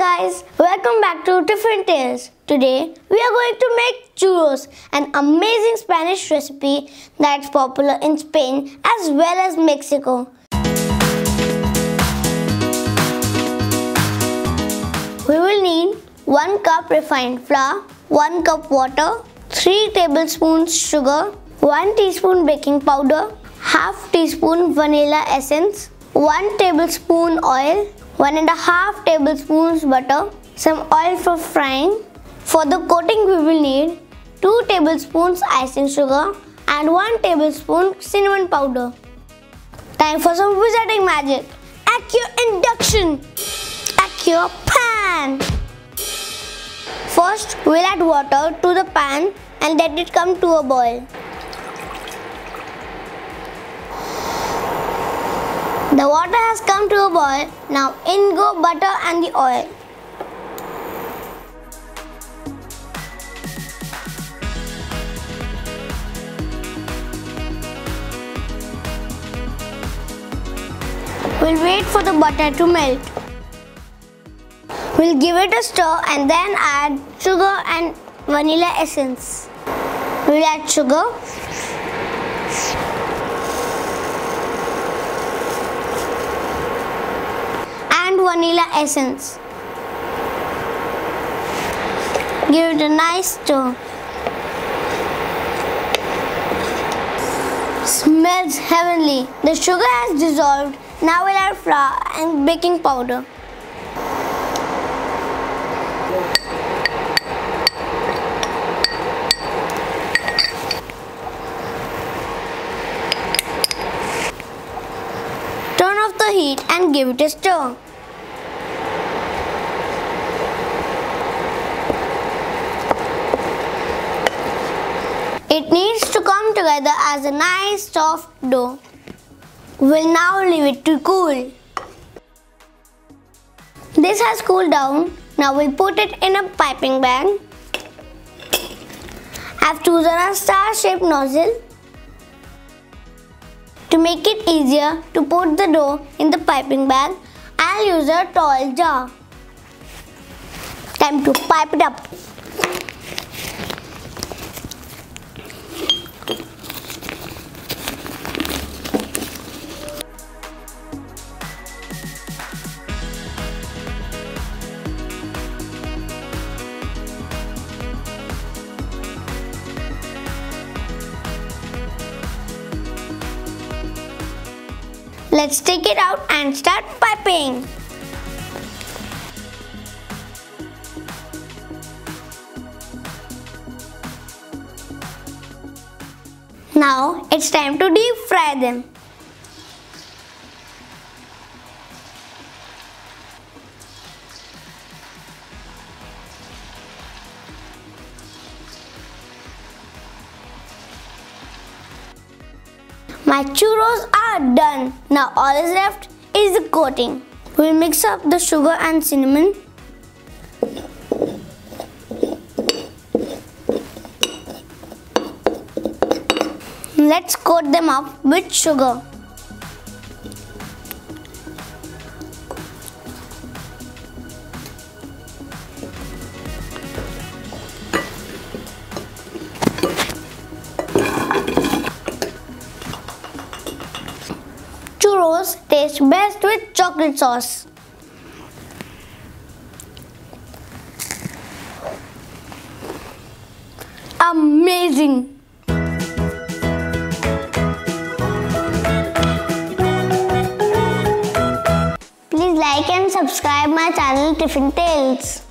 guys, welcome back to Different Tales. Today we are going to make churros, an amazing Spanish recipe that's popular in Spain as well as Mexico. We will need 1 cup refined flour, 1 cup water, 3 tablespoons sugar, 1 teaspoon baking powder, half teaspoon vanilla essence, 1 tablespoon oil, 1.5 tablespoons butter, some oil for frying. For the coating we will need 2 tablespoons icing sugar and 1 tablespoon cinnamon powder. Time for some wizarding magic. At your induction, at your pan. First we'll add water to the pan and let it come to a boil. The water has come to a boil. Now in go butter and the oil. We'll wait for the butter to melt. We'll give it a stir and then add sugar and vanilla essence. We'll add sugar. Vanilla essence. Give it a nice stir. Smells heavenly. The sugar has dissolved. Now we'll add flour and baking powder. Turn off the heat and give it a stir. It needs to come together as a nice soft dough. We'll now leave it to cool. This has cooled down. Now we'll put it in a piping bag. I've chosen a star-shaped nozzle. To make it easier to put the dough in the piping bag, I'll use a tall jar. Time to pipe it up. Let's take it out and start piping. Now it's time to deep fry them. My churros are done. Now all is left is the coating. We'll mix up the sugar and cinnamon. Let's coat them up with sugar. Churros taste best with chocolate sauce. Amazing! Please like and subscribe my channel Different Tales.